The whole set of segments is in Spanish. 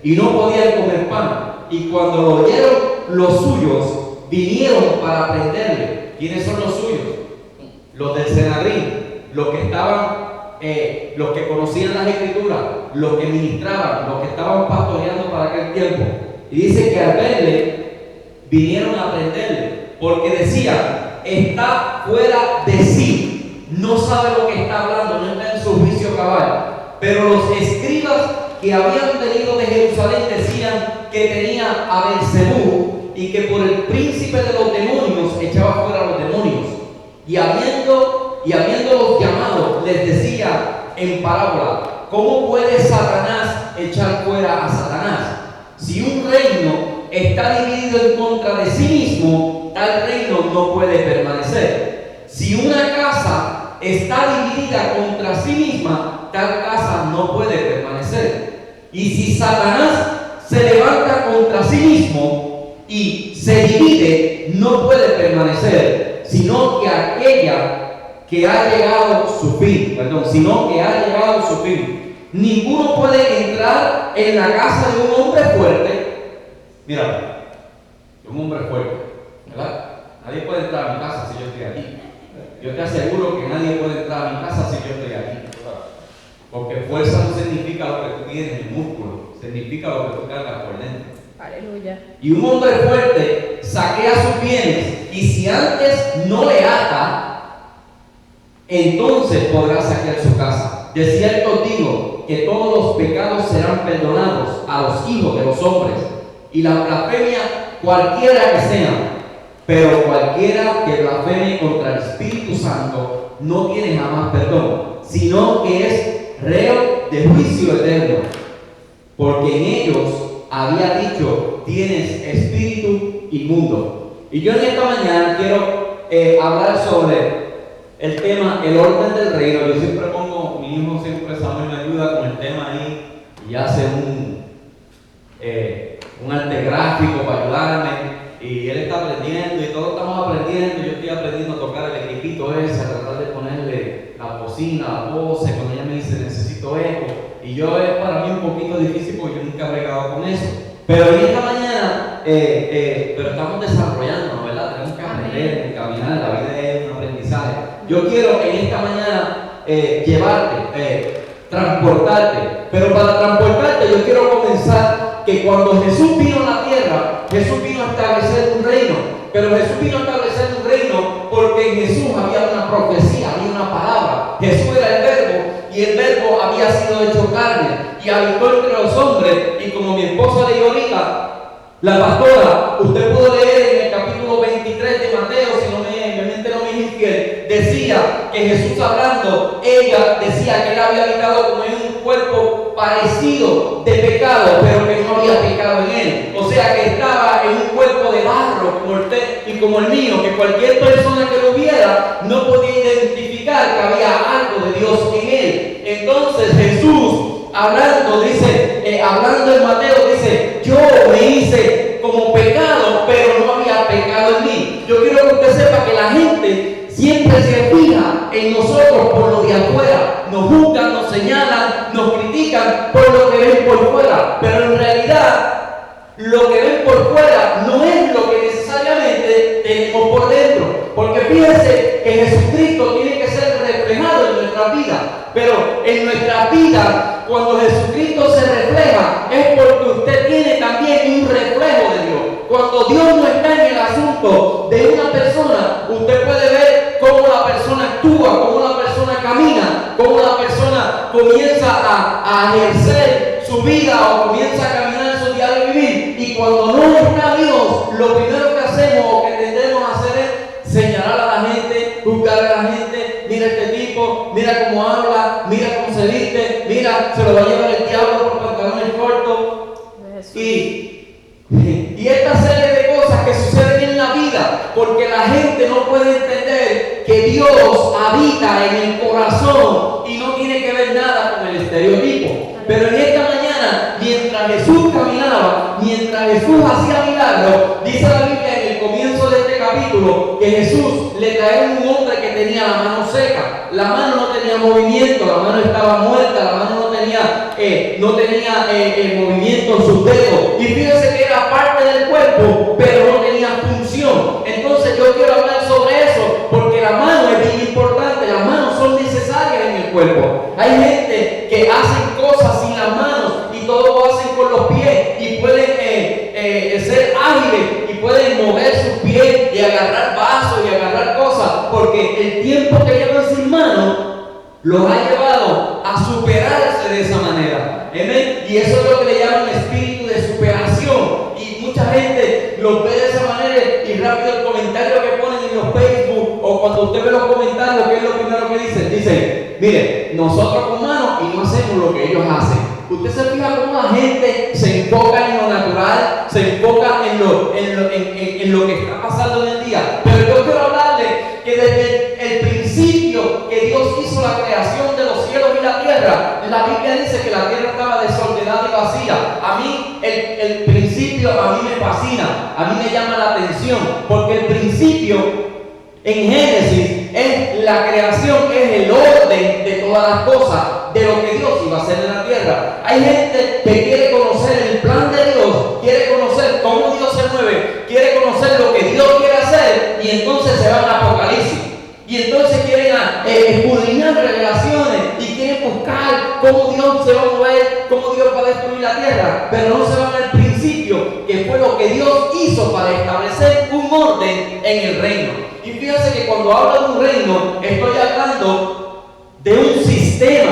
y no podían comer pan. Y cuando lo oyeron los suyos, vinieron para prenderle. ¿Quiénes son los suyos? Los del Sanedrín, los que estaban, los que conocían las escrituras, los que ministraban, los que estaban pastoreando para aquel tiempo. Y dice que al verle, vinieron a prenderle, porque decían: está fuera de sí, no sabe lo que está hablando, no está en su juicio cabal. Pero los escribas que habían venido de Jerusalén decían que tenía a Beelzebú y que por el príncipe de los demonios echaba fuera a los demonios. Y habiéndolos llamado, les decía en parábola: ¿cómo puede Satanás echar fuera a Satanás? Si un reino está dividido en contra de sí mismo, tal reino no puede permanecer. Si una casa está dividida contra sí misma, tal casa no puede permanecer. Y si Satanás se levanta contra sí mismo y se divide, no puede permanecer, sino que ha llegado su fin. Ninguno puede entrar en la casa de un hombre fuerte. Mira, un hombre fuerte, ¿verdad? Nadie puede entrar a mi casa si yo estoy aquí. Yo te aseguro que nadie puede entrar a mi casa si yo estoy aquí. Porque fuerza no significa lo que tú tienes en el músculo, significa lo que tú cargas por dentro. Aleluya. Y un hombre fuerte saquea sus bienes, y si antes no le ata, entonces podrá saquear su casa. De cierto os digo que todos los pecados serán perdonados a los hijos de los hombres, y la blasfemia cualquiera que sea, pero cualquiera que blasfeme contra el Espíritu Santo no tiene jamás perdón, sino que es reo de juicio eterno, porque en ellos había dicho: tienes espíritu inmundo. Y yo en esta mañana quiero hablar sobre el tema, el orden del reino. Yo siempre pongo, mi hijo siempre Samuel me ayuda con el tema ahí y hace un arte gráfico para ayudarme, y él está aprendiendo y todos estamos aprendiendo. Yo estoy aprendiendo a tocar el equipito ese, a tratar de ponerle la bocina, la voz, cuando ella me dice necesito eco, y yo es para mí un poquito difícil porque yo nunca he bregado con eso. Pero en esta mañana, pero estamos desarrollando, ¿verdad? Tenemos que aprender, caminar, la vida es un aprendizaje. Yo quiero en esta mañana llevarte, transportarte, pero para transportarte yo quiero comenzar que cuando Jesús vino a la tierra, Jesús vino a establecer un reino, pero Jesús vino a establecer un reino porque en Jesús había una profecía, había una palabra. Jesús era el Verbo, y el Verbo había sido hecho carne y habitó entre los hombres. Y como mi esposa leyó ahorita, la pastora, usted pudo leer en el capítulo 23 de Mateo, si no mi mente no me es infiel, decía que Jesús hablando, ella decía que él había habitado como en un cuerpo parecido de pecado, pero que no había pecado en él. O sea que estaba en un cuerpo de barro como el y como el mío, que cualquier persona que lo viera no podía identificar que había algo de Dios en él. Entonces Jesús hablando, dice, hablando en Mateo, dice: yo me hice como pecado, pero no había pecado en mí. Yo quiero que usted sepa que la gente siempre se fija en nosotros por lo de afuera. Nos juzgan, nos señalan, nos critican por lo que ven por fuera, pero en realidad lo que ven por fuera no es lo que necesariamente tenemos por dentro. Porque fíjense que Jesucristo tiene que ser reflejado en nuestra vida, pero en nuestra vida, cuando Jesucristo se refleja, es porque usted tiene también un reflejo de Dios. Cuando Dios no está en el asunto de una persona, usted puede ver cómo la persona actúa, cómo la persona camina, cómo la persona comienza a ejercer su vida o comienza a caminar su diario vivir. Y cuando no está Dios, lo primero que hacemos o que tendemos a hacer es señalar a la gente, juzgar a la gente. Mira este tipo, mira cómo habla, mira cómo se viste, mira, se lo va a llevar el diablo por pantalones cortos. Y esta serie de cosas que suceden en la vida, porque la gente no puede entender que Dios habita en el corazón y no tiene que ver nada con el estereotipo. Pero en esta mañana, mientras Jesús caminaba, mientras Jesús hacía milagros, dice la Biblia en el comienzo de este capítulo que Jesús le traía un hombre que tenía la mano seca. La mano no tenía movimiento, la mano estaba muerta, la mano no tenía movimiento en sus dedos. Y fíjense que era parte del cuerpo, pero no tenía función. Entonces yo quiero hablar sobre eso, porque la mano es bien importante. Las manos son necesarias en el cuerpo. Hay gente que hacen cosas sin las manos y todo lo hacen con los pies y pueden ser ágiles y pueden mover sus pies y agarrar vasos y agarrar cosas, porque el tiempo que llevan sin manos los ha llevado a superarse de esa manera. ¿Amén? Y eso es lo que le llaman espíritu de superación. Y mucha gente los ve de esa manera y rápido el comentario que ponen en los Facebook o cuando usted ve los comentarios, ¿qué es lo primero que dicen? Dicen, mire, nosotros con manos y no hacemos lo que ellos hacen. Usted se fija cómo la gente se enfoca en lo natural, se enfoca en lo que está pasando en el día. Pero yo quiero hablarle que desde el principio que Dios hizo la creación de los cielos y la tierra, la Biblia dice que la tierra estaba desordenada y vacía. A mí el principio a mí me fascina, a mí me llama la atención, porque el principio en Génesis es la creación, es el orden de todas las cosas, de lo que Dios iba a hacer en la tierra. Hay gente que quiere conocer el plan de Dios, quiere conocer cómo Dios se mueve, quiere conocer lo que Dios quiere hacer, y entonces se van a Apocalipsis. Y entonces quieren escudriñar revelaciones y quieren buscar cómo Dios se va a mover, cómo Dios va a destruir la tierra, pero no se van al principio, que fue lo que Dios hizo para establecer un orden en el reino. Y fíjense que cuando hablo de un reino, estoy hablando de un sistema.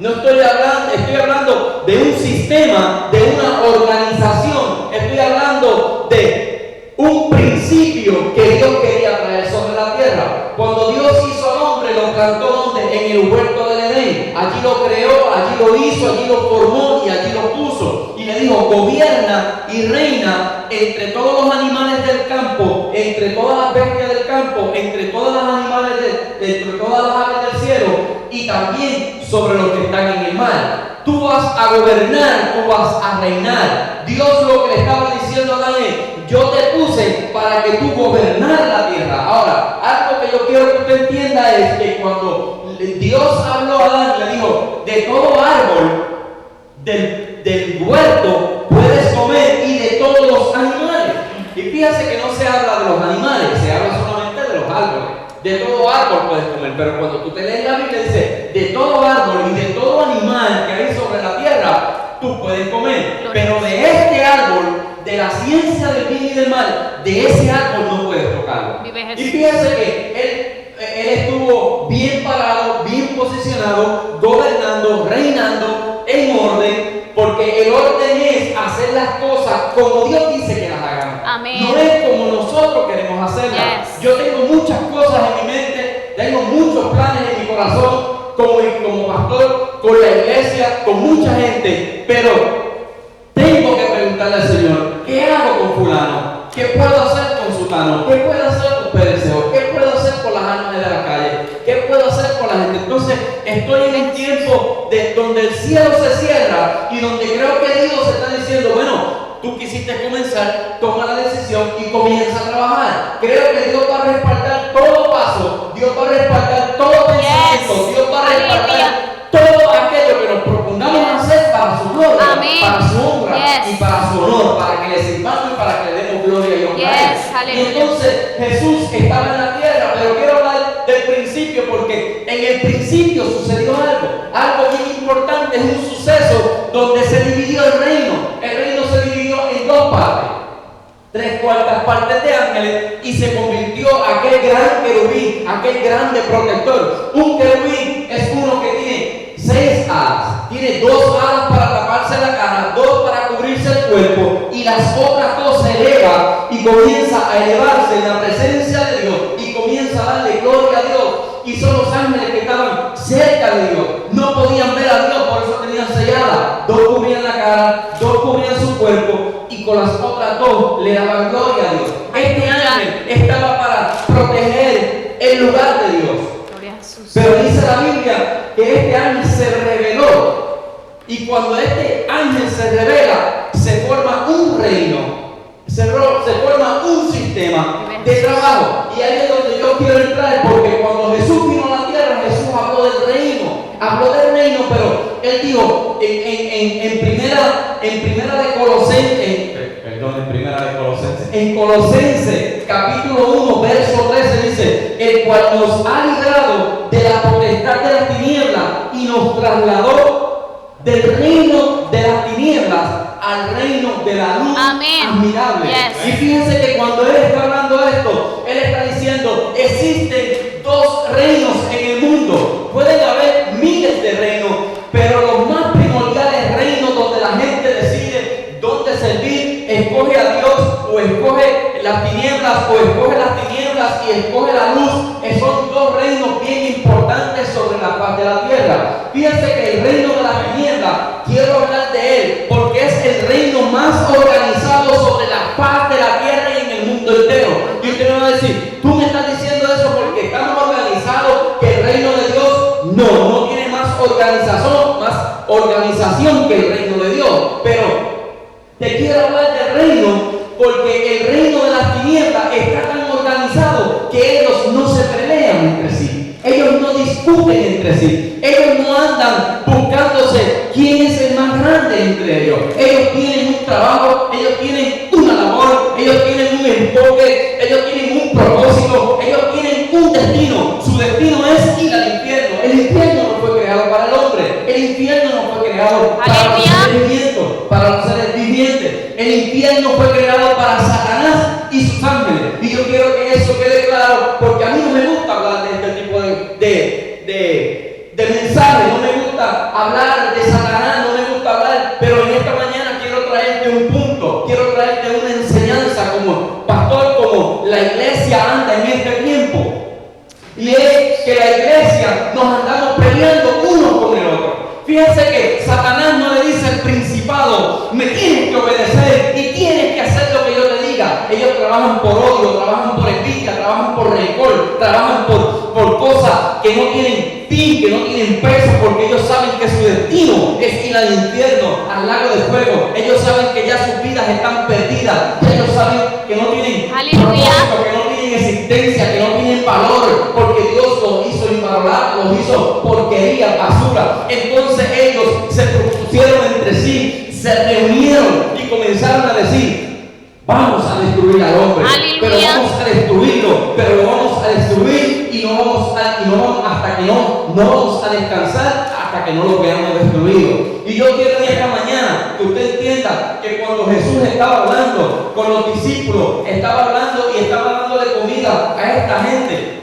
No estoy hablando de un sistema, de una organización. Estoy hablando de un principio que Dios quería traer sobre la tierra. Cuando Dios hizo al hombre, lo plantó ¿dónde? En el huerto del Edén. Allí lo creó, allí lo hizo, allí lo formó y allí lo puso. Y le dijo, gobierna y reina entre todos los animales del campo, entre todas las bestias del campo, entre todas las animales, entre todas las aves del cielo, y también sobre los que están en el mar. Tú vas a gobernar, tú vas a reinar. Dios lo que le estaba diciendo a Adán es, yo te puse para que tú gobernaras la tierra. Ahora, algo que yo quiero que usted entienda es que cuando Dios habló a Adán, le dijo, de todo árbol del huerto puedes comer y de todos los animales. Y fíjate que no se habla de los animales, se habla solamente de los árboles. De todo árbol puedes comer, pero cuando tú te lees la Biblia dice, de todo árbol y de todo animal que hay sobre la tierra, tú puedes comer. Pero de este árbol, de la ciencia del bien y del mal, de ese árbol no puedes tocarlo. Y fíjese que él estuvo bien parado, bien posicionado, gobernando, reinando en orden, porque el orden es hacer las cosas como Dios dice que las hagamos. Amén. No es como nosotros queremos hacerlas. Yes. Yo tengo muchas cosas en mi mente, tengo muchos planes en mi corazón, como pastor, con la iglesia, con mucha gente, pero tengo que preguntarle al Señor, ¿qué hago con fulano? ¿Qué puedo hacer con sultano? ¿Qué puedo hacer con Pereceo? ¿Qué puedo hacer con las almas de la calle? ¿Qué puedo hacer con la gente? Entonces, estoy en un tiempo donde el cielo se cierra y donde creo que Dios está diciendo, bueno, tú quisiste comenzar, toma la decisión y comienza a trabajar. Creo que Dios va a respaldar todo paso, Dios va a respaldar todo pensamiento, Dios va a respaldar todo aquello que nos propongamos hacer para su gloria, para su honra y para su honor, para que le sirvamos y para que le demos gloria y honra a Él. Y entonces Jesús estaba en la tierra, pero quiero hablar del principio porque en el principio sucedió algo bien importante, es un suceso donde se dividió el reino. El reino se dividió en dos partes, 3/4 partes de ángeles, y se convirtió aquel gran querubín, aquel grande protector. Un querubín es uno que tiene 6 alas, tiene 2 alas para taparse la cara, 2 para cubrirse el cuerpo, y las otras 2 se eleva y comienza a elevarse en la presencia de Dios y comienza a darle gloria a Dios. Y son los ángeles que estaban cerca de Dios, no podían ver a Dios, por eso tenían selladas. 2 cubrían la cara, 2 cubrían su cuerpo, y con las otras 2 le daban gloria a Dios. Este ángel estaba para proteger el lugar de Dios. Pero dice la Biblia que este ángel se reveló, y cuando este ángel se revela, se forma un reino, se forma un sistema de trabajo. Y ahí es donde yo quiero entrar, porque cuando Jesús vino a la tierra, Jesús habló del reino, pero Él dijo en Colosenses capítulo 1 verso 13 dice: el cual nos ha librado de la potestad de las tinieblas y nos trasladó del reino de las tinieblas al reino de la luz. Amén. Admirable. Yes. Y fíjense que cuando Él está hablando de esto, Él está diciendo: existen dos reinos en el mundo. Pueden haber miles de reinos, pero los más primordiales reinos donde la gente decide dónde servir, escoge a Dios o escoge las tinieblas o escoge las tinieblas y escoge la luz. Son dos reinos bien importantes sobre la faz de la tierra. Fíjense que el reino de la tiniebla, quiero hablar de él porque es el reino más organizado sobre la faz de la tierra y en el mundo entero. Y usted me va a decir: tú me estás diciendo eso porque está más organizado que el reino de Dios. No tiene más organización que el reino de Dios. Pero te quiero hablar del reino porque el reino de las tinieblas está tan organizado que ellos no se pelean entre sí, ellos no discuten entre sí, ellos no andan buscándose quién es el más grande entre ellos. Ellos tienen un trabajo, ellos tienen una labor, ellos tienen un enfoque, ellos tienen un propósito, ellos tienen un destino. Su destino es ir al infierno. El infierno no fue creado para el hombre, el infierno no fue creado para los seres vivientes, el infierno fue creado para Satanás y sus ángeles. Y yo quiero que eso quede claro, porque a mí no me gusta hablar de este tipo de mensajes, no me gusta hablar de Satanás, no me gusta hablar, pero en esta mañana quiero traerte un punto, quiero traerte una enseñanza como pastor, como la iglesia anda en este tiempo. Y es que la iglesia nos andamos peleando uno con el otro. Fíjense que Satanás no le dice al principado: me tienes que obedecer y tienes que hacer lo que yo te diga. Ellos trabajan por odio, trabajan por envidia, trabajan por rencor, trabajan por cosas que no tienen fin, que no tienen peso, porque ellos saben que su destino es ir al infierno, al lago de fuego. Ellos saben que ya sus vidas están perdidas, ellos saben que no tienen propósito, que no tienen existencia, que no tienen valor, porque Dios los hizo invalorable, los hizo porquería, basura. Entonces ellos se propusieron entre sí, se reunieron y comenzaron a decir: vamos a destruir al hombre. ¡Aleluya! Pero vamos a destruirlo, pero lo vamos a destruir y no vamos hasta que no vamos a descansar hasta que no lo veamos destruido. Y yo quiero en esta mañana que usted entienda que cuando Jesús estaba hablando con los discípulos, estaba hablando y estaba dándole comida a esta gente,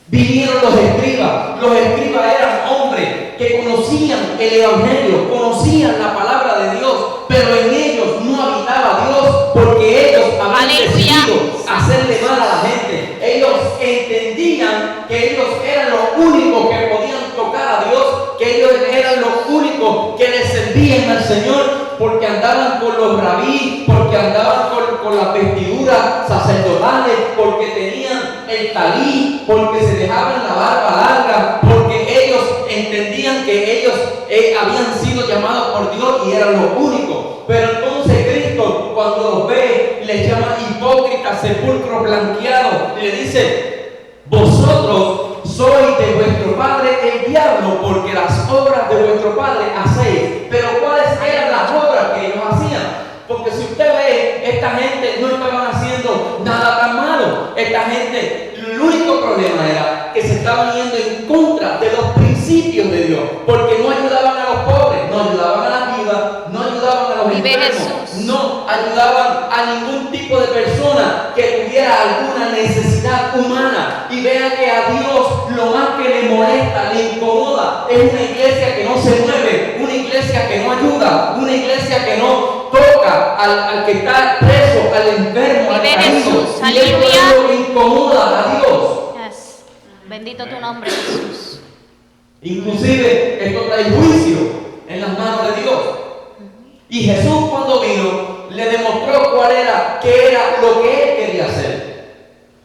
vinieron los escribas. Los escribas eran hombres que conocían el evangelio, conocían la palabra de Dios, pero en ellos no habitaba Dios, porque ellos habían decidido hacerle mal a la gente. Ellos entendían que ellos eran los únicos que podían tocar a Dios, que ellos eran los únicos que le servían al Señor, porque andaban con los rabí, porque andaban con las vestiduras sacerdotales, porque tenían el talí, porque se dejaban la barba larga, porque ellos entendían que ellos habían sido llamados por Dios y eran los únicos. Pero entonces Cristo, cuando los ve, les llama hipócritas, sepulcro blanqueado, y le dice: vosotros sois de vuestro padre el diablo, porque las obras de vuestro padre hacéis. Pero ¿cuáles eran las obras que ellos hacían? Porque si usted ve, esta gente no estaban haciendo nada tan malo. Esta gente, el único problema era que se estaban yendo en contra de los principios de Dios, porque no ayudaban a los pobres, no ayudaban a las viudas, no ayudaban a los enfermos, no ayudaban a ningún tipo de persona que tuviera alguna necesidad humana. Y vea que a Dios lo más que le molesta, le incomoda, es una iglesia que no se mueve, una iglesia que no ayuda, una iglesia que no toca al que está preso, al enfermo, al caído. Y eso es lo que incomoda a Dios. Yes. Bendito tu nombre, Jesús. Inclusive esto trae juicio en las manos de Dios. Y Jesús, cuando vino, le demostró qué era lo que él quería hacer.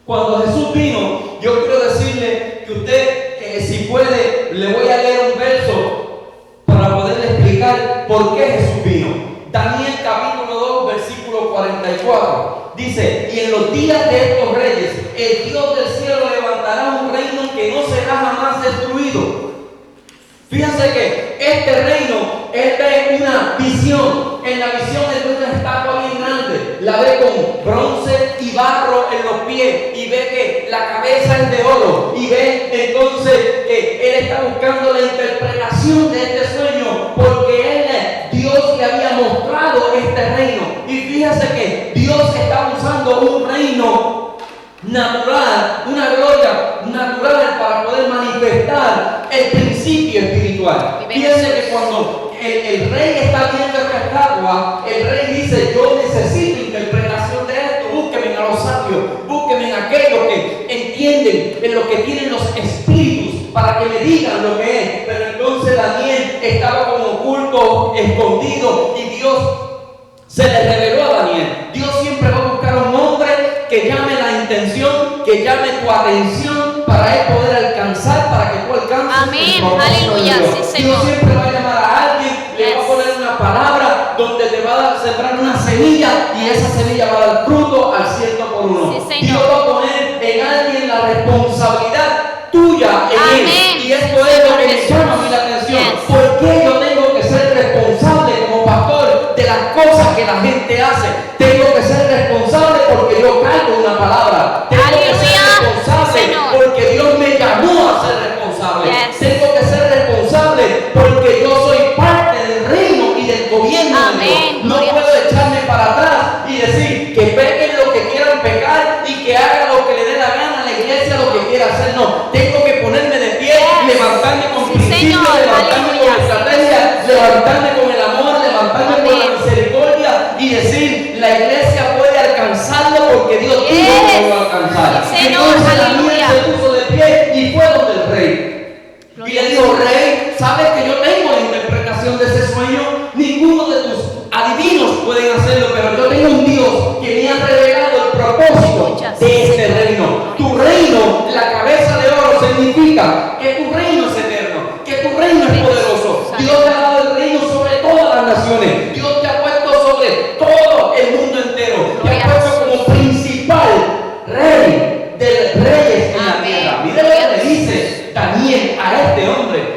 Cuando Jesús vino, yo quiero decirle que usted, si puede, le voy a leer un verso para poderle explicar por qué Jesús vino. Daniel capítulo 2, versículo 44. Dice: y en los días de estos reyes, el Dios del cielo levantará un reino que no será jamás destruido. Fíjense que este reino es de una visión. En la visión es de una estatua bien grande. La ve con bronce y barro en los pies. Y ve que la cabeza es de oro. Y ve entonces que él está buscando la interpretación de este sueño. Porque Dios le había mostrado este reino. Y fíjense que Dios está usando un reino natural, una gloria natural para poder manifestar el principio espiritual. Fíjense que cuando el rey está viendo esta estatua, el rey dice: yo necesito interpretación de esto, búsquenme a los sabios, búsquenme a aquellos que entienden en lo que tienen los espíritus para que me digan lo que es. Pero entonces Daniel estaba como oculto, escondido, y Dios se le reveló a Daniel. Dios siempre va a buscar a un hombre que llame la intención, que llame tu atención para él poder alcanzar, para que tú alcances. Amén, aleluya, sí, Señor. Dios siempre va a llamar a alguien, le va a poner una palabra donde te va a dar, sembrar una semilla, y esa semilla va a dar fruto al 100%. Sí, Señor. Dios va a poner en alguien la responsabilidad tuya en Amén. él. Y esto es lo que me llama a mí la atención. Yes. ¿Por qué yo tengo que ser responsable como pastor de las cosas que la gente hace? Tengo que ser responsable porque yo cargo una palabra. Tengo que ser responsable porque Dios me llamó a ser responsable. Yes. Tengo que ser responsable porque yo soy parte del reino y del gobierno de Dios. Amén. No Gloria puedo echarme para atrás y decir que pequen lo que quieran pecar y que hagan lo que le dé la gana a la iglesia, lo que quiera hacer. No, tengo que ponerme de pie, levantarme con Sí, principios, Señor. levantarme Aleluya. con estrategia, levantarme con el amor, levantarme con la misericordia y decir: la iglesia puede alcanzarlo porque Dios dijo que lo va a alcanzar. Sí, Señor. Entonces Daniel Aleluya. se puso de pie y fue donde el rey. Y le dijo: rey, ¿sabes que yo tengo la interpretación de ese sueño? Ninguno de tus adivinos pueden hacerlo, pero yo tengo un Dios que me ha revelado el propósito de este reino. Tu reino, la cabeza de oro, significa que tu reino es eterno, que tu reino es poderoso. Dios te ha dado el reino sobre todas las naciones. Dios te ha puesto sobre todo el mundo entero. Te ha puesto como principal rey de reyes en la tierra. Mira lo que le dice Daniel a este hombre.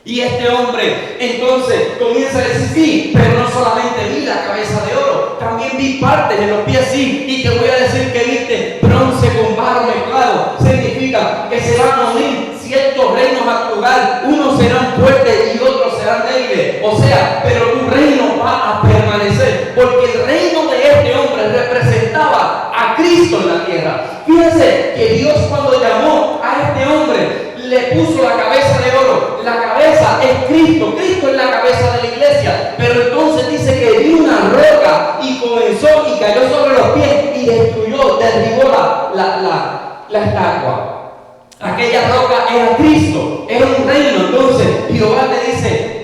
Y este hombre entonces comienza a decir: sí, pero no solamente vi la cabeza de oro, también vi partes de los pies, sí. Y te voy a decir que viste bronce con barro mezclado. Significa que se van a unir ciertos reinos a tu lugar. Unos serán fuertes y otros serán débiles. O sea, pero tu reino va a permanecer, porque el reino de este hombre representaba a Cristo en la tierra. Fíjense que Dios, cuando llamó a este hombre, le puso la cabeza de oro. La cabeza es Cristo. Cristo es la cabeza de la iglesia. Pero entonces dice que vino una roca y comenzó y cayó sobre los pies y destruyó, derribó la estatua. Aquella roca era Cristo, era un reino. Entonces Jehová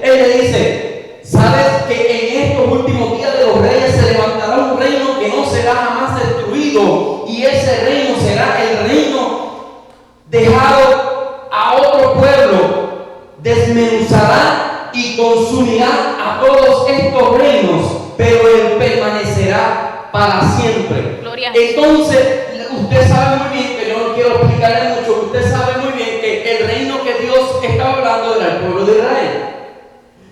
él le dice: ¿sabes que en estos últimos días de los reyes se levantará un reino que no será jamás destruido? Y ese reino será el reino dejado a otro pueblo, desmenuzará y consumirá a todos estos reinos, pero él permanecerá para siempre. Gloria a Jesús. Entonces, usted sabe muy bien, que yo no quiero explicarle mucho, usted sabe muy bien que el reino que Dios estaba hablando era el pueblo de Israel.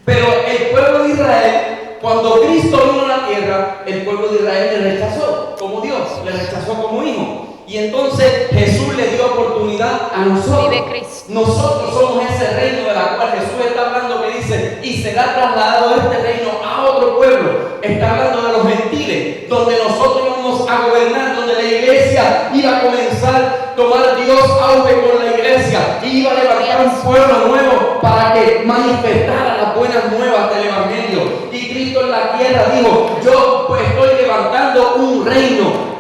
Pero el pueblo de Israel, cuando Cristo vino a la tierra, el pueblo de Israel le rechazó como Dios, le rechazó como hijo. Y entonces Jesús le dio oportunidad a nosotros. Vive Cristo. Nosotros somos ese reino de la cual Jesús está hablando, que dice: y será trasladado este reino a otro pueblo. Está hablando de los gentiles, donde nosotros íbamos a gobernar, donde la iglesia iba a comenzar a tomar Dios auge con la iglesia, y iba a levantar un pueblo nuevo para que manifestara las buenas nuevas del evangelio. Y Cristo en la tierra dijo: yo pues estoy levantando un reino.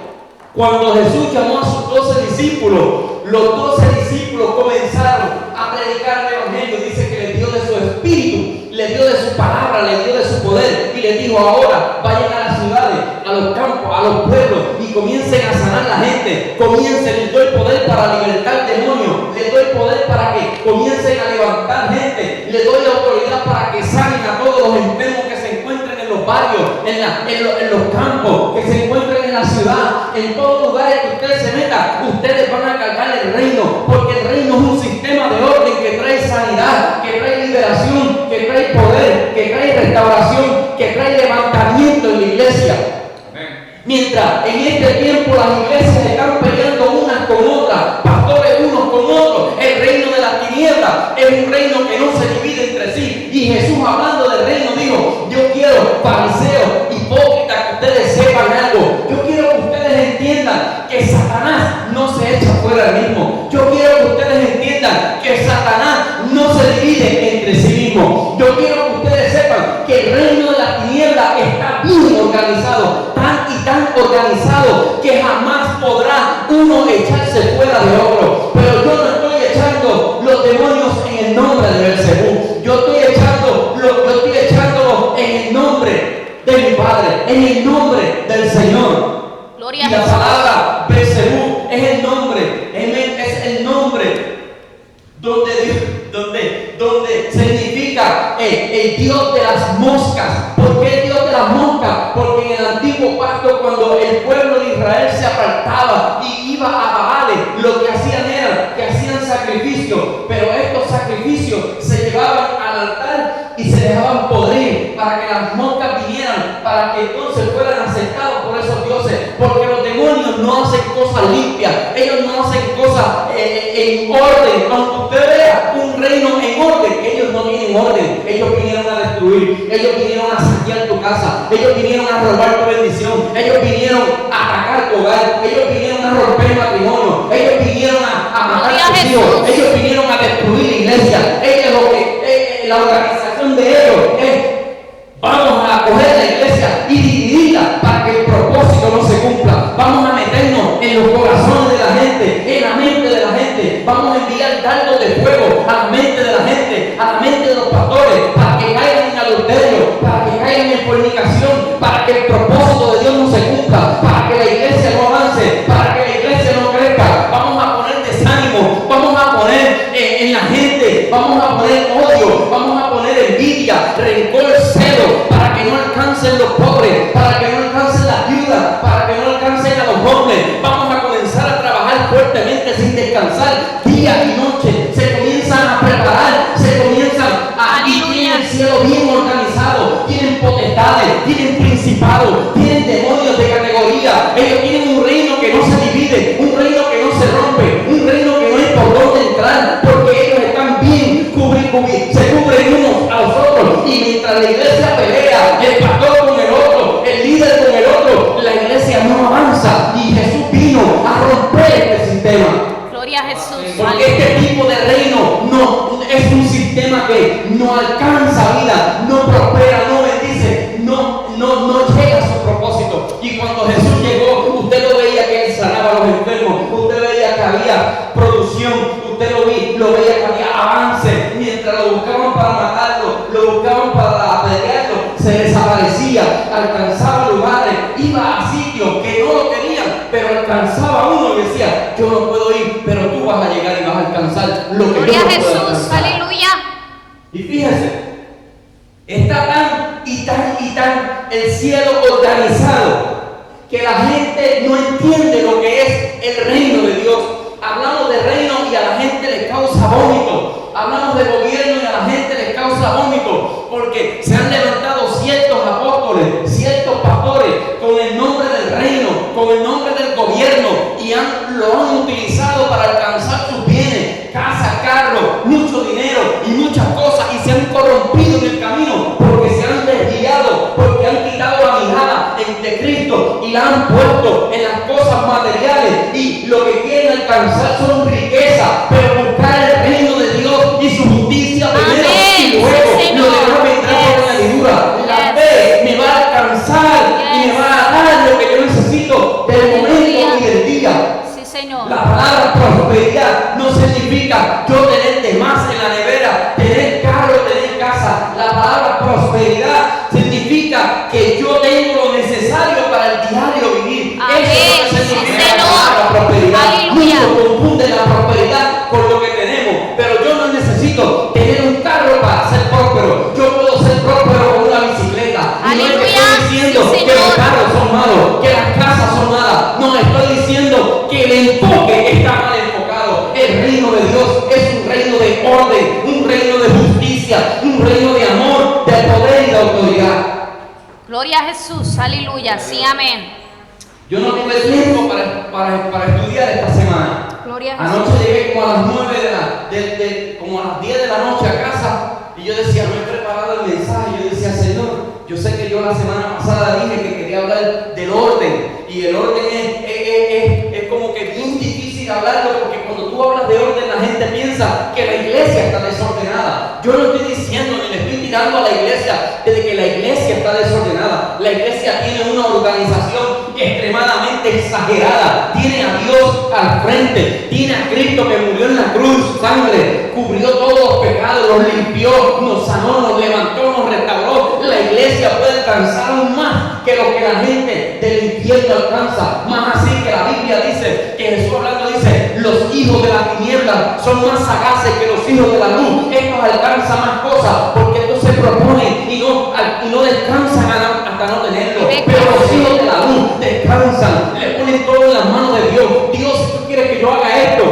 Cuando Jesús llamó a sus 12 discípulos, los 12 discípulos comenzaron a predicar el evangelio. Dice que le dio de su espíritu, le dio de su palabra, le dio de su poder, y le dijo: ahora vayan a las ciudades, a los campos, a los pueblos, y comiencen a sanar a la gente. Comiencen, les doy poder para libertar demonios, les doy poder para que comiencen a levantar gente, les doy autoridad para que sanen a todos los enfermos que se encuentren en los barrios, en los campos, que se encuentren en la ciudad, en todos lugares que ustedes se metan. Ustedes van a cargar el reino, porque el reino es un sistema de orden que trae sanidad, que trae liberación, que trae poder, que trae restauración, que trae levantamiento en la iglesia. Mientras en este tiempo las iglesias están peleando unas con otras, pastores unos con otros, el reino de las tinieblas es un reino que no se divide entre sí. Y Jesús, hablando del reino, dijo: yo quiero, fariseos, hipócritas, que ustedes sepan algo. Yo quiero que ustedes entiendan que Satanás no se echa fuera del mismo. Yo quiero que ustedes entiendan que Satanás no se divide entre sí mismo. Yo quiero que ustedes sepan que el reino de las tinieblas está bien organizado, tan organizado que jamás podrá uno echarse fuera de otro. Pero yo no estoy echando los demonios en el nombre de Beelzebú. Yo estoy echándolo en el nombre de mi Padre, en el nombre del Señor. Gloria Y la palabra Beelzebú es el nombre, es el nombre donde significa el Dios de las moscas. ¿Por qué el Dios de las moscas? Porque en el antiguo pacto, cuando el pueblo de Israel se apartaba y iba a Baales, lo que hacían era que hacían sacrificios, pero estos sacrificios se llevaban al altar y se dejaban podrir para que las moscas vinieran, para que entonces fueran aceptados por esos dioses. Porque los demonios no hacen cosas limpias, ellos no hacen cosas en orden. Aunque usted vea un reino en orden, ellos no tienen orden. Ellos vinieron a destruir, ellos vinieron a saquear tu casa, ellos vinieron a robar tu bendición, ellos vinieron a atacar tu hogar, ellos vinieron a romper el matrimonio, ellos vinieron a matar a tus hijos, ellos vinieron a destruir la iglesia. La organización de ellos es: vamos a coger la iglesia y dividirla para que el propósito no se cumpla. Vamos a meternos en los corazones de la gente, en la mente de la gente. Vamos a enviar dardos de fuego a la mente de la gente, a la mente de los pastores, para que caigan en adulterio, para que caigan en fornicación, para que el propósito de Dios no se cumpla, para que la iglesia no avance, para que la iglesia no crezca. Vamos a poner desánimo, vamos a poner en la gente, vamos a poner odio, vamos a poner envidia, rencor, celo, para que no alcancen los pobres, para que no alcancen las viudas, para que no alcancen a los jóvenes. Vamos a comenzar a trabajar fuertemente sin descansar, día y noche. Se comienzan a preparar, se comienzan a... Y tienen el cielo bien organizado, tienen potestades, tienen principados, tienen demonios de categoría. Ellos tienen un reino que no se divide, un reino que no se rompe, un reino que no hay por dónde entrar, porque ellos están bien se cubren unos a los otros. Y mientras la iglesia pelea, el pastor con el otro, el líder con el otro, la iglesia no avanza. Y Jesús vino a romper este sistema. Gloria a Jesús. Porque este tipo de reino no es un sistema que no alcanza vida, no prospera, no bendice, no llega a su propósito. Y cuando Jesús llegó, usted lo veía que él sanaba a los enfermos, usted veía que había producción, usted lo veía que había avance. Mientras lo buscaban para matarlo, lo buscaban para apedrearlo, se desaparecía, alcanzaba lugares, iba a sitios que no lo querían, pero alcanzaba uno y decía: yo no puedo ir, pero tú vas a llegar y vas a alcanzar lo que Gloria yo no a puedo Jesús, alcanzar. aleluya. Y fíjese, está tan el cielo organizado que la gente no entiende lo que es el reino de Dios. Hablamos de reino y a la gente le causa vómito. Hablamos de gobierno y a la gente le causa vómito, porque se han levantado ciertos apóstoles, ciertos pastores con el nombre del reino, con el nombre del gobierno, y lo han utilizado para alcanzar sus bienes, casa, carro, mucho dinero y muchas cosas, y se han corrompido en el camino porque se han desviado, porque han quitado la mirada de Cristo y la han puesto en las cosas materiales, y lo que quieren alcanzar son riquezas, pero buscar el reino de Dios y su justicia primero, y luego lo demás vendrá por añadidura. La fe me va a alcanzar y me va a dar lo que yo necesito del momento y del día. Sí, Señor. La palabra prosperidad no significa yo tener de más en la nevera, tener carro, tener casa. La palabra prosperidad significa que yo tengo lo necesario para el diario vivir. Amén. Eso es lo que significa Sí, la palabra prosperidad. Aleluya. Muchos confunden la justicia, un reino de amor, de poder y de autoridad. Gloria a Jesús. Aleluya. Sí, amén. Yo no tuve tiempo para estudiar esta semana. Gloria a Jesús. Anoche llegué como a las 9 como a las 10 de la noche a casa y yo decía, no he preparado el mensaje. Yo decía, Señor, yo sé que yo la semana pasada dije que quería hablar del orden y el orden es como que bien difícil hablarlo porque cuando tú hablas de orden la gente piensa que la iglesia está desordenada. Yo no estoy diciendo ni le estoy tirando a la iglesia de que la iglesia está desordenada. La iglesia tiene una organización extremadamente exagerada. Tiene a Dios al frente, tiene a Cristo que murió en la cruz, sangre, cubrió todos los pecados, los limpió, nos sanó, nos levantó, nos restauró. La iglesia puede alcanzar aún más que lo que la gente del infierno alcanza. Más así que la Biblia dice, que Jesús hablando dice, los hijos de las tinieblas son más sagaces que los hijos de la luz. Estos alcanzan más cosas porque estos se proponen y no descansan hasta no tenerlo. Pero los hijos de la luz descansan, le ponen todo en las manos de Dios. Dios, si tú quieres que yo haga esto,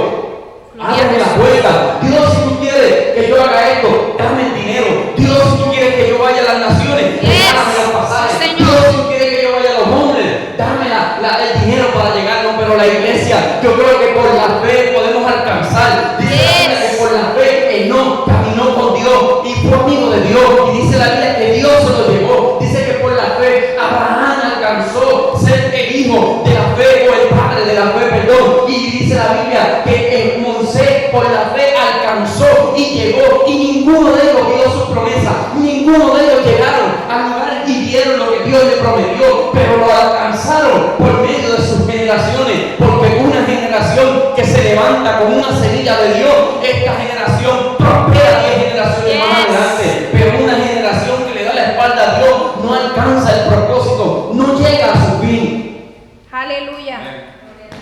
ábreme la puerta. Dios, si tú quieres que yo haga esto, dame el dinero. Dios, si tú quieres que yo vaya a las naciones, dame los pasajes. Sí, Dios, si tú quieres que yo vaya a los hombres, dame el dinero para llegar. No, pero la iglesia, yo creo que por la fe podemos alcanzar. Dice la Biblia que por la fe Enoc caminó con Dios y fue amigo de Dios. Y dice la Biblia que Dios se lo llevó. Dice que por la fe Abraham alcanzó ser el hijo de la fe o el padre de la fe, perdón. Y dice la Biblia que Moisés por la fe alcanzó y llegó, y ninguno de ellos vio sus promesas, ninguno de ellos llegaron al lugar y vieron lo que Dios le prometió, pero lo alcanzaron por medio de sus generaciones, porque una generación que se levanta con una semilla de Dios, esta generación prospera 10 generaciones más adelante, pero una generación que le da la espalda a Dios no alcanza el propósito, no llega a su fin. Aleluya.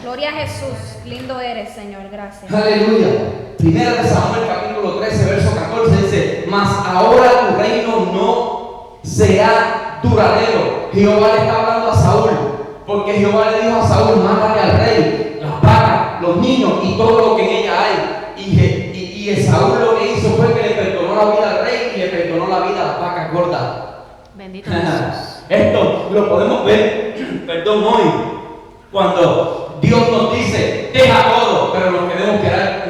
Gloria a Jesús. Lindo eres, Señor. Gracias. Aleluya. Primera de Samuel capítulo 13 verso 14 dice, mas ahora tu reino no será duradero. Jehová le está hablando a Saúl, porque Jehová le dijo a Saúl, mátale al rey, las vacas, los niños y todo lo que en ella hay. Y Saúl lo que hizo fue que le perdonó la vida al rey y le perdonó la vida a las vacas gordas. Bendito Jesús. Esto lo podemos ver, hoy, cuando Dios nos dice, deja todo, pero nos queremos quedar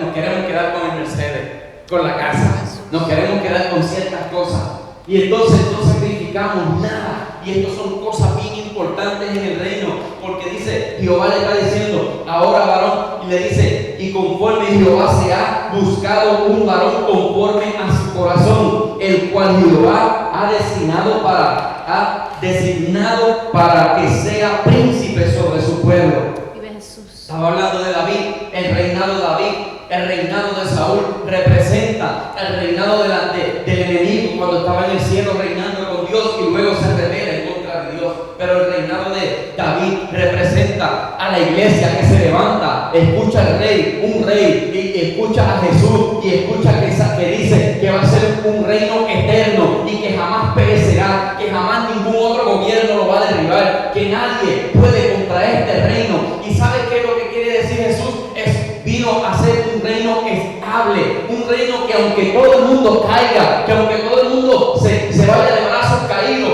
con el Mercedes, con la casa, nos queremos quedar con ciertas cosas. Y entonces no sacrificamos nada. Y estas son cosas bien importantes en el reino, porque dice, Jehová le está diciendo, ahora varón, y le dice, y conforme Jehová se ha buscado un varón conforme a su corazón, el cual Jehová ha designado para que sea príncipe sobre su pueblo. Vive Jesús. Estaba hablando de David, el reinado de David, el reinado de Saúl representa el reinado del enemigo cuando estaba en el cielo reinando con Dios y luego se revela en contra de Dios. Pero el reinado de David representa a la iglesia que se levanta, escucha al rey, un rey, y escucha a Jesús y escucha que dice que va a ser un reino eterno y que jamás perecerá, que jamás ningún otro gobierno lo va a derribar, que nadie puede contra este reino. ¿Y sabes qué es lo que quiere decir Jesús? Vino a ser un reino estable, un reino que aunque todo el mundo caiga, que aunque todo el mundo se vaya de brazos caídos,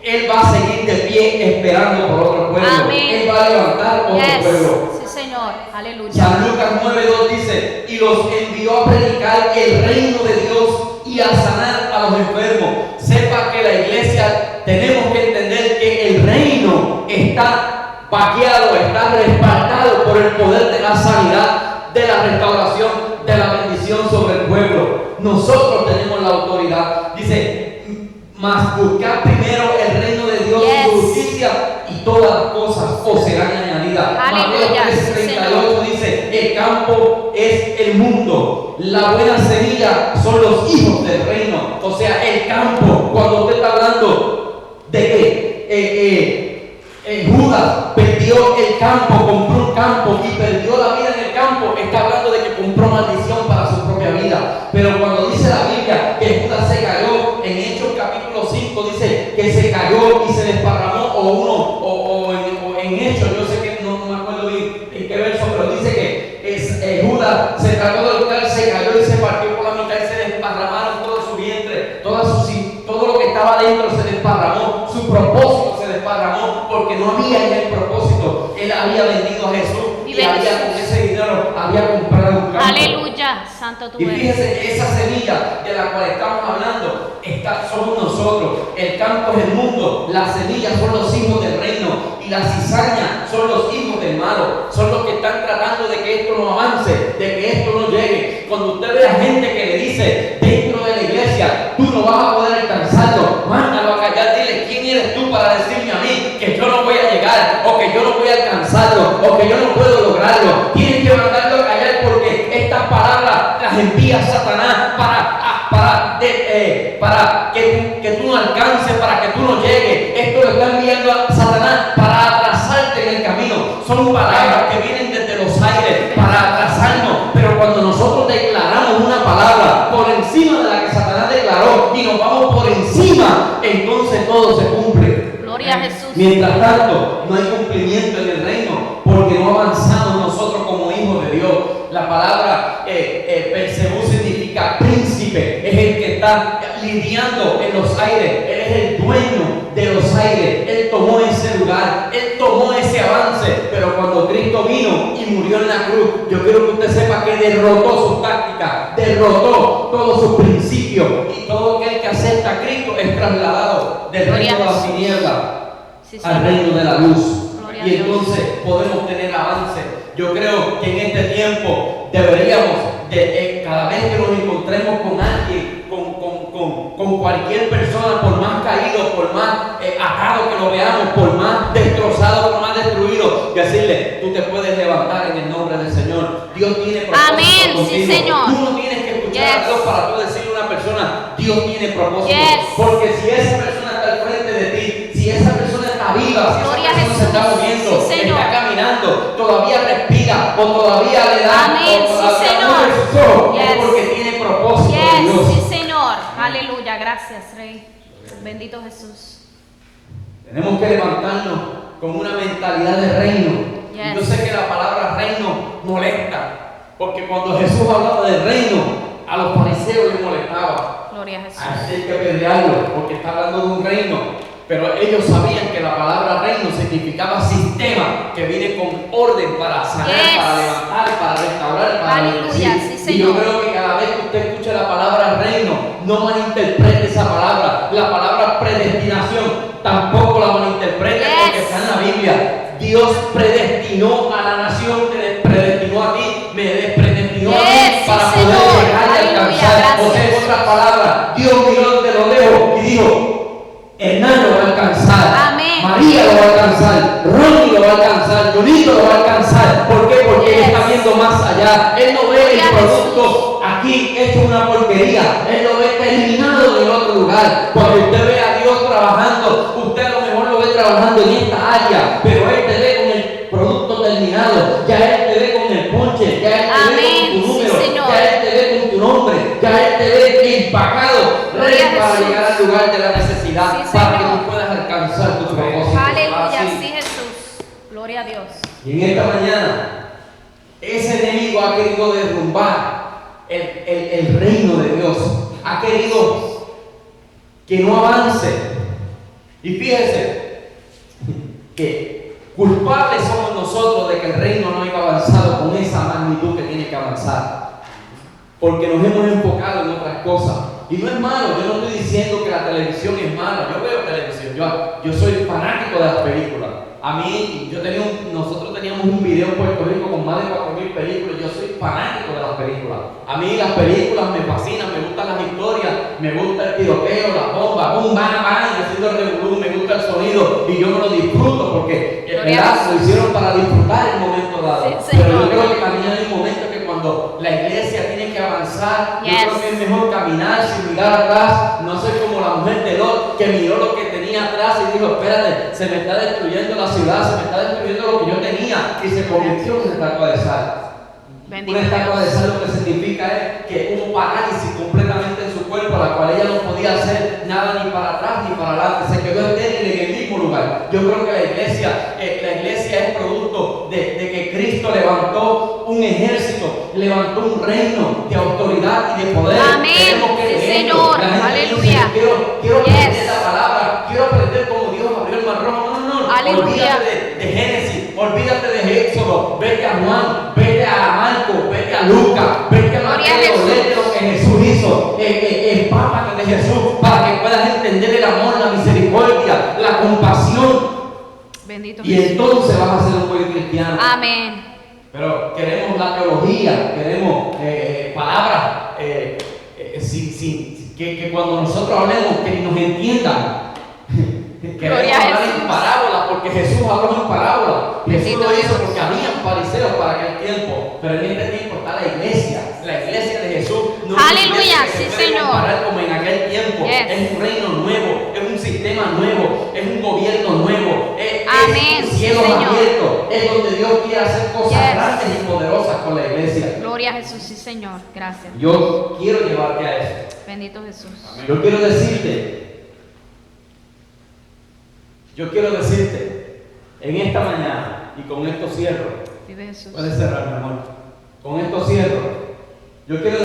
Él va a seguir de pie esperando por otro pueblo. Amén. Él va a levantar otro pueblo. Sí, Señor. Aleluya. San Lucas 9:2 dice, y los envió a predicar el reino de Dios y a sanar a los enfermos. Sepa que la iglesia, tenemos que entender que el reino está vaqueado, está respaldado por el poder de la sanidad, de la restauración, de la bendición sobre el pueblo. Nosotros tenemos la autoridad. Dice, mas buscad primero el reino de Dios y su justicia, y todas las cosas os serán añadidas. Mateo 13:38 dice, el campo es el mundo, la buena semilla son los hijos del reino. O sea, el campo, cuando usted está hablando de que Judas perdió el campo, compró un campo y perdió la vida en el campo, está hablando de que compró maldición para su propia vida. Pero cuando dice la Biblia que Judas se cayó, en Hechos capítulo 5 dice que se cayó y se desparramó, o en Hechos, yo sé que no me acuerdo bien en qué verso, pero dice que Judas se trató de buscar, se cayó y se partió por la mitad y se desparramaron todos sus bienes. vientre, todo lo que estaba dentro se desparramó, su propósito se desparramó, porque no había en el propósito. Él había vendido a Jesús y había con ese dinero había comprado un campo. Aleluya, santo tú Y eres. fíjese, esa semilla de la cual estamos hablando somos nosotros. El campo es el mundo, las semillas son los hijos del reino y la cizaña son los hijos del malo. Son los que están tratando de que esto no avance, de que esto no llegue. Cuando usted ve a gente que le dice dentro de la iglesia, tú no vas a poder alcanzarlo, mándalo a callar, dile, ¿quién eres tú para decirme a mí que yo no voy a llegar, o que yo no voy a alcanzarlo, o que yo no puedo lograrlo? Tienes que mandarlo a callar, porque estas palabras las envía Satanás para que tú no alcances, para que tú no llegues. Esto lo está enviando a Satanás para atrasarte en el camino. Son palabras que vienen desde los aires para atrasarnos, pero cuando nosotros declaramos una palabra por encima de la que Satanás declaró y nos vamos por encima, entonces todo se cumple. Gloria a Jesús. Mientras tanto, no hay cumplimiento en el reino, porque no avanzamos nosotros como hijos de Dios. La palabra Belcebú significa príncipe, es el que está lidiando en los aires, él es el dueño de los aires. Él tomó ese lugar, él tomó ese avance, pero cuando Cristo vino y murió en la cruz, yo quiero que usted sepa que derrotó sus tácticas, derrotó todos sus principios, y todo aquel que acepta a Cristo es trasladado del reino de las tinieblas al reino de la luz. Y entonces podemos tener avance. Yo creo que en este tiempo deberíamos, cada vez que nos encontremos con alguien, con cualquier persona, por más caído, por más atado que lo veamos, por más destrozado, por más destruido, decirle, tú te puedes levantar en el nombre del Señor. Dios tiene propósito Amén, contigo. sí, Señor. Tú no tienes que escuchar a Dios para tú decirle a una persona, Dios tiene propósito. Porque si esa persona está al frente de ti, si esa persona está viva, si Gloria esa persona se está moviendo, sí, está caminando, todavía respira, o todavía le da, amén, o todavía sí, Señor. mueve sus ojos, es porque tiene propósito de Dios. Sí, Señor. Aleluya, gracias, Rey. Bendito Jesús. Tenemos que levantarnos con una mentalidad de reino. Yes. Yo sé que la palabra reino molesta, porque cuando Jesús hablaba del reino, a los fariseos les molestaba. Gloria a Jesús. Así hay que apedrearlo, porque está hablando de un reino. Pero ellos sabían que la palabra reino significaba sistema, que viene con orden para sanar, para levantar, para restaurar, para aleluya, bendecir. sí, Y yo Señor. creo que cada vez que usted escuche la palabra reino, no malinterprete esa palabra. La palabra predestinación tampoco la malinterprete, porque está en la Biblia. Dios predestinó a la nación, te predestinó a ti, me predestinó a mí para sí, poder Señor. llegar y alcanzar. Aleluya, O sea, en otras palabras, Dios miró desde lo lejos y dijo, Hernán lo va a alcanzar, amén. María lo va a alcanzar, Ronnie lo va a alcanzar, Junito lo va a alcanzar. ¿Por qué? Porque él está viendo más allá. Él no ve el producto aquí hecho una porquería, él lo ve terminado en otro lugar. Cuando usted ve a Dios trabajando, usted a lo mejor lo ve trabajando en esta área, pero él te ve con el producto terminado, ya él te ve con el ponche, ya él te ve con tu número, sí, ya él te ve con tu nombre, ya él te ve empacado, ready para llegar al lugar de la necesidad, sí, para que tú puedas alcanzar tu propósito. Aleluya, Así. sí, Jesús. Gloria a Dios. Y en esta mañana, ese enemigo ha querido derrumbar el reino de Dios, ha querido que no avance. Y fíjese que culpables somos nosotros de que el reino no haya avanzado con esa magnitud que tiene que avanzar, porque nos hemos enfocado en otras cosas. Y no es malo, yo no estoy diciendo que la televisión es mala, yo veo televisión, yo soy fanático de las películas. A mí, nosotros teníamos un video en Puerto Rico con más de 4,000 películas, yo soy fanático de las películas. A mí las películas me fascinan, me gustan las historias, me gusta el tiroteo, la bomba, boom, bang, bang, haciendo el revolú, me gusta el sonido y yo me lo disfruto porque lo hicieron para disfrutar el momento dado. Sí, pero yo creo que también hay un momento que cuando la iglesia tiene que avanzar, yo creo que es mejor caminar sin mirar atrás, no ser como la mujer de Lot que miró lo que tenía atrás y dijo, espérate, se me está destruyendo la ciudad, se me está destruyendo lo que yo tenía, y se convirtió en una estatua de sal. Una estatua de sal lo que significa es que hubo parálisis completamente en su cuerpo, a la cual ella no podía hacer nada ni para atrás ni para adelante, se quedó estéril en el mismo lugar. Yo creo que la iglesia es producto de que Cristo levantó un ejército, levantó un reino de autoridad y de poder. Amén. Tenemos que Señor. La gente Aleluya. dice, quiero aprender Yes. la palabra, quiero aprender cómo Dios abrió el mar rojo. No. Aleluya. Olvídate de Génesis, olvídate de Éxodo, vete a Juan, vete a Marco, vete a Lucas, vete a Gloria a Mateo, Jesús. léete lo que Jesús hizo, empápate de Jesús para que puedas entender el amor, la misericordia, la compasión. Bendito Y Jesús. entonces vas a ser un buen cristiano. Amén. Pero queremos la teología, queremos palabras que cuando nosotros hablemos que nos entiendan. Queremos Gloria a hablar Jesús. en parábolas porque Jesús habló en parábolas. Jesús Bendito lo hizo Dios. porque había fariseos para aquel tiempo, pero en este tiempo está la iglesia de Jesús. No es una Aleluya, iglesia que se sí, puede Señor. comparar como en aquel tiempo. Yes. Es un reino nuevo, es un sistema nuevo, es un gobierno nuevo, Amén, es sí, cielos Señor. abiertos, es donde Dios quiere hacer cosas Yes. grandes y poderosas con la iglesia. Gloria a Jesús, sí, Señor. Gracias. Yo quiero llevarte a eso. Bendito Jesús. Yo quiero decirte en esta mañana, y con esto cierro. Vive Jesús. Puedes cerrar, mi amor. Con esto cierro. Yo quiero